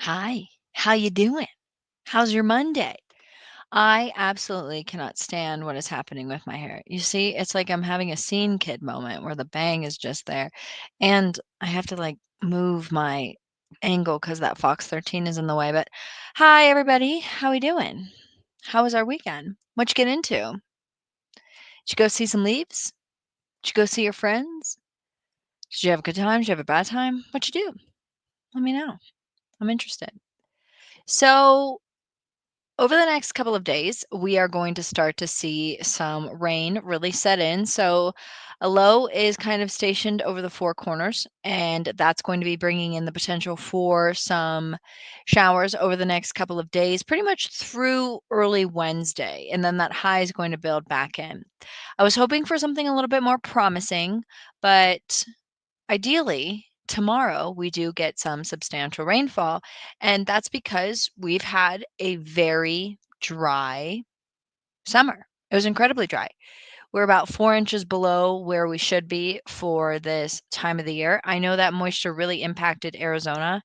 Hi, how you doing? How's your Monday? I absolutely cannot stand what is happening with my hair. You see, it's like I'm having a scene kid moment where the bang is just there, and I have to like move my angle because that Fox 13 is in the way. But hi, everybody, how we doing? How was our weekend? What'd you get into? Did you go see some leaves? Did you go see your friends? Did you have a good time? Did you have a bad time? What'd you do? Let me know. I'm interested. So over the next couple of days, we are going to start to see some rain really set in. So, a low is kind of stationed over the four corners, and that's going to be bringing in the potential for some showers over the next couple of days, pretty much through early Wednesday. And then that high is going to build back in. I was hoping for something a little bit more promising, but ideally, tomorrow we do get some substantial rainfall, and that's because we've had a very dry summer. It was incredibly dry. We're about 4 inches below where we should be for this time of the year. I know that moisture really impacted Arizona.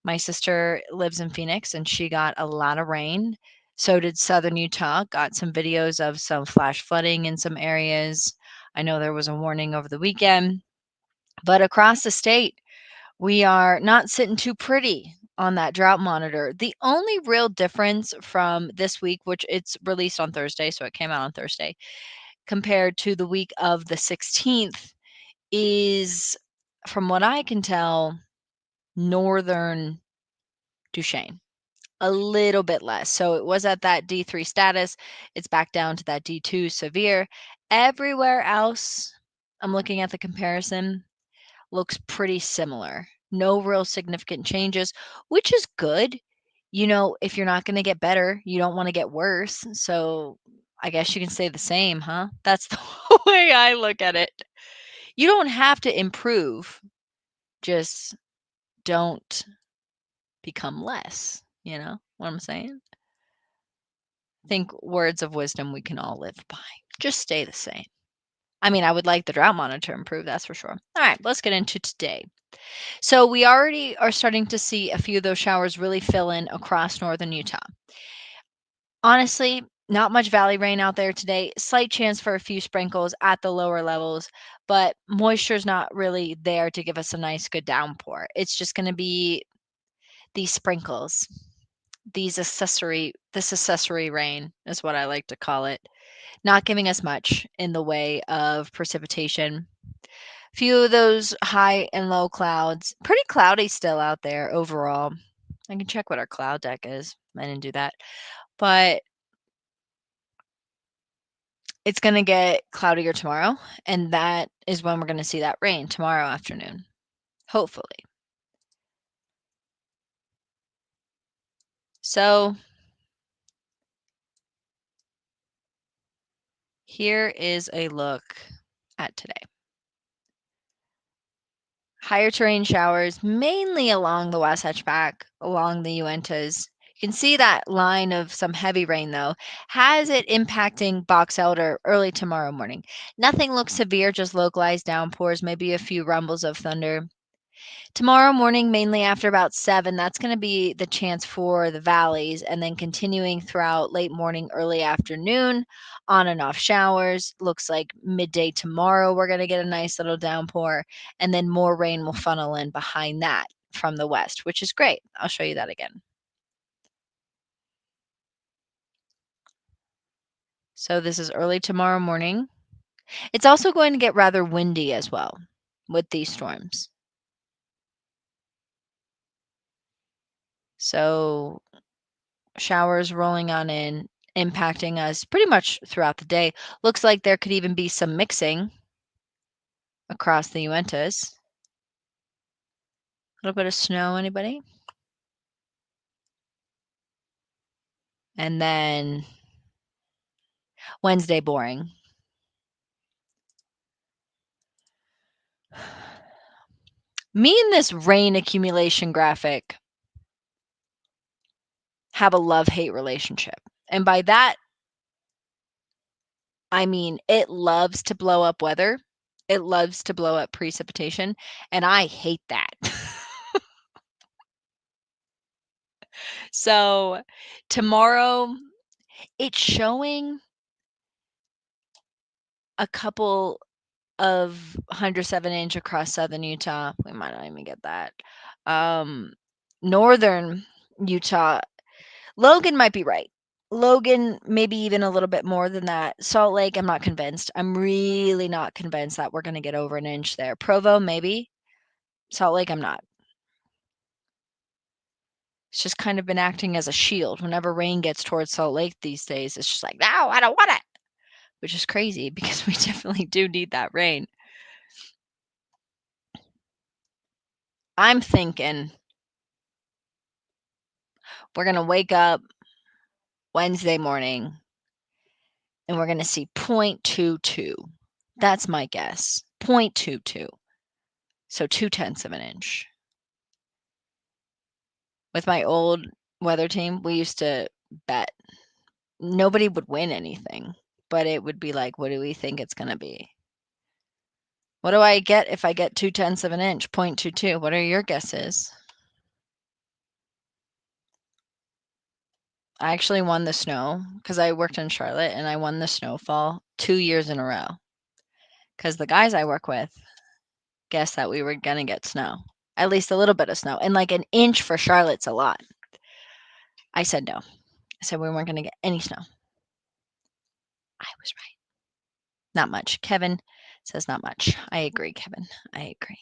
My sister lives in Phoenix and she got a lot of rain. So did southern Utah. Got some videos of some flash flooding in some areas. I know there was a warning over the weekend. But across the state, we are not sitting too pretty on that drought monitor. The only real difference from this week, which it's released on Thursday, so it came out on Thursday, compared to the week of the 16th, is from what I can tell, northern Duchesne. A little bit less. So it was at that D3 status. It's back down to that D2 severe. Everywhere else, I'm looking at the comparison, looks pretty similar. No real significant changes, which is good. If you're not going to get better, you don't want to get worse. So I guess you can say the same, huh? That's the way I look at it. You don't have to improve, just don't become less. You know what I'm saying? I think words of wisdom we can all live by. Just stay the same. I mean, I would like the drought monitor to improve, that's for sure. All right, let's get into today. So we already are starting to see a few of those showers really fill in across northern Utah. Honestly, not much valley rain out there today. Slight chance for a few sprinkles at the lower levels, but moisture's not really there to give us a nice good downpour. It's just going to be these sprinkles. This accessory rain is what I like to call it. Not giving us much in the way of precipitation. Few of those high and low clouds. Pretty cloudy still out there overall. I can check what our cloud deck is. I didn't do that. But it's going to get cloudier tomorrow, and that is when we're going to see that rain tomorrow afternoon, hopefully. So here is a look at today. Higher terrain showers, mainly along the Wasatch along the Uintas. You can see that line of some heavy rain, though. Has it impacting Box Elder early tomorrow morning? Nothing looks severe, just localized downpours, maybe a few rumbles of thunder. Tomorrow morning, mainly after about 7, that's going to be the chance for the valleys, and then continuing throughout late morning, early afternoon, on and off showers. Looks like midday tomorrow, we're going to get a nice little downpour, and then more rain will funnel in behind that from the west, which is great. I'll show you that again. So this is early tomorrow morning. It's also going to get rather windy as well with these storms. So showers rolling on in, impacting us pretty much throughout the day. Looks like there could even be some mixing across the Uintas. A little bit of snow, anybody? And then Wednesday, boring. Me and this rain accumulation graphic have a love-hate relationship. And by that, I mean it loves to blow up weather. It loves to blow up precipitation, and I hate that. So tomorrow, it's showing a couple of 107-inch across southern Utah. We might not even get that. Um, northern Utah, Logan might be right. Logan, maybe even a little bit more than that. Salt Lake, I'm not convinced. I'm really not convinced that we're going to get over an inch there. Provo, maybe. Salt Lake, I'm not. It's just kind of been acting as a shield. Whenever rain gets towards Salt Lake these days, it's just like, no, I don't want it, which is crazy because we definitely do need that rain. I'm thinking we're going to wake up Wednesday morning and we're going to see 0.22. That's my guess. 0.22. So 0.2 of an inch. With my old weather team, we used to bet. Nobody would win anything, but it would be like, what do we think it's going to be? What do I get if I get 0.2 of an inch? 0.22. What are your guesses? I actually won the snow because I worked in Charlotte and I won the snowfall 2 years in a row. Because the guys I work with guessed that we were going to get snow, at least a little bit of snow. And like an inch for Charlotte's a lot. I said no. I said we weren't going to get any snow. I was right. Not much. Kevin says not much. I agree, Kevin. I agree.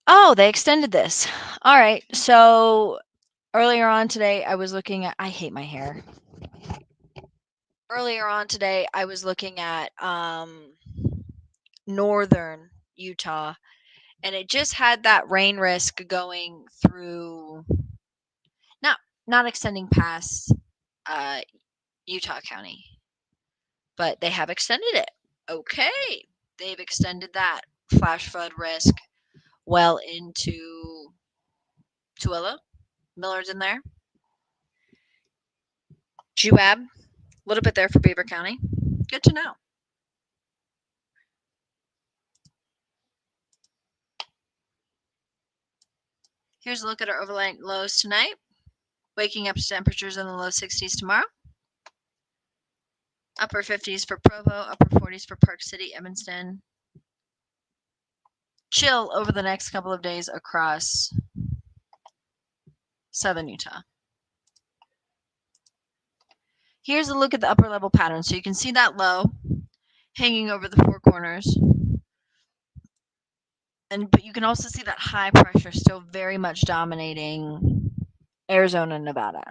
Oh, they extended this. All right. So earlier on today, I was looking at. I hate my hair. Earlier on today, I was looking at northern Utah, and it just had that rain risk going through. Not extending past uh, Utah County, but they have extended it. Okay, they've extended that flash flood risk well into Tooele. Millard's in there. Juab, a little bit there for Beaver County. Good to know. Here's a look at our overnight lows tonight. Waking up to temperatures in the low 60s tomorrow. Upper 50s for Provo, upper 40s for Park City, Evanston. Chill over the next couple of days across southern Utah. Here's a look at the upper level pattern. So you can see that low hanging over the four corners. But you can also see that high pressure still very much dominating Arizona and Nevada.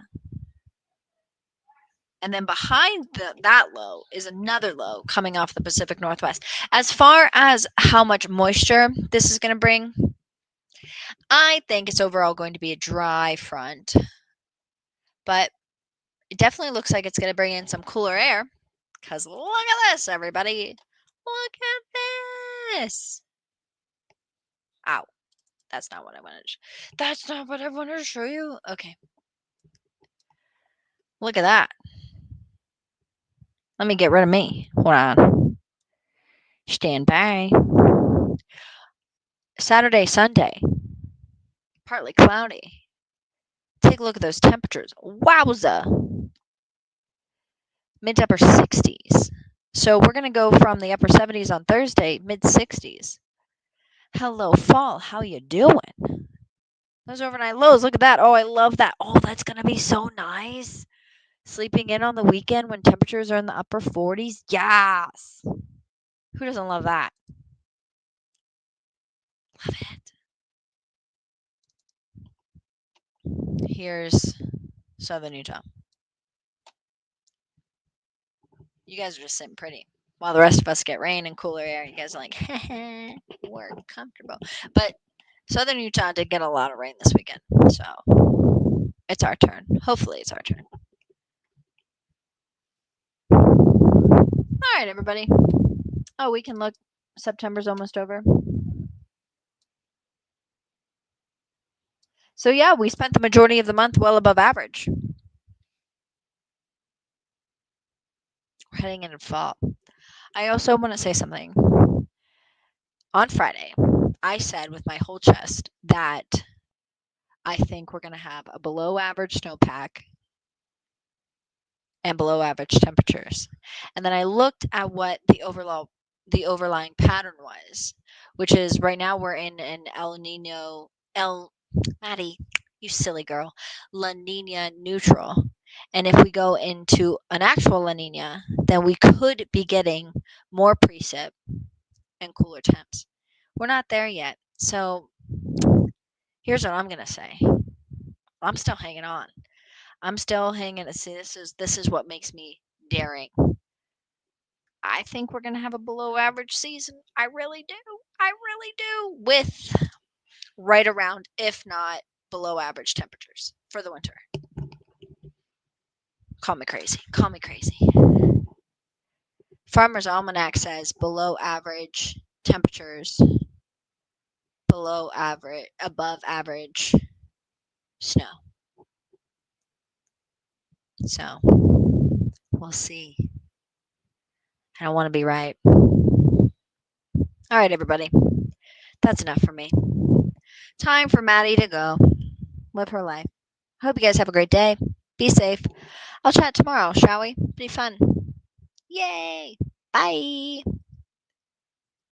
And then behind that low is another low coming off the Pacific Northwest. As far as how much moisture this is going to bring, I think it's overall going to be a dry front. But it definitely looks like it's going to bring in some cooler air. Because look at this, everybody. Look at this. Ow. That's not what I wanted to That's not what I wanted to show you. Okay. Look at that. Let me get rid of me. Hold on. Stand by. Saturday, Sunday. Partly cloudy. Take a look at those temperatures. Wowza. Mid to upper 60s. So we're going to go from the upper 70s on Thursday, mid 60s. Hello, fall. How you doing? Those overnight lows. Look at that. Oh, I love that. Oh, that's going to be so nice. Sleeping in on the weekend when temperatures are in the upper 40s. Yes. Who doesn't love that? Love it. Here's southern Utah. You guys are just sitting pretty. While the rest of us get rain and cooler air, you guys are like, we're comfortable. But southern Utah did get a lot of rain this weekend. So it's our turn. Hopefully it's our turn. All right, everybody. Oh, we can look. September's almost over. So yeah, we spent the majority of the month well above average. We're heading into fall. I also want to say something. On Friday, I said with my whole chest that I think we're going to have a below average snowpack and below average temperatures. And then I looked at what the overlying pattern was, which is right now we're in an El Nino El Maddie, you silly girl, La Nina neutral. And if we go into an actual La Nina, then we could be getting more precip and cooler temps. We're not there yet. So here's what I'm going to say. I'm still hanging on. I'm still hanging. See, this is what makes me daring. I think we're gonna have a below average season. I really do. I really do. With right around, if not below average temperatures for the winter. Call me crazy. Call me crazy. Farmer's Almanac says below average temperatures, below average, above average snow. So we'll see. I don't want to be right. All right, everybody. That's enough for me. Time for Maddie to go live her life. Hope you guys have a great day. Be safe. I'll chat tomorrow, shall we? Be fun. Yay! Bye!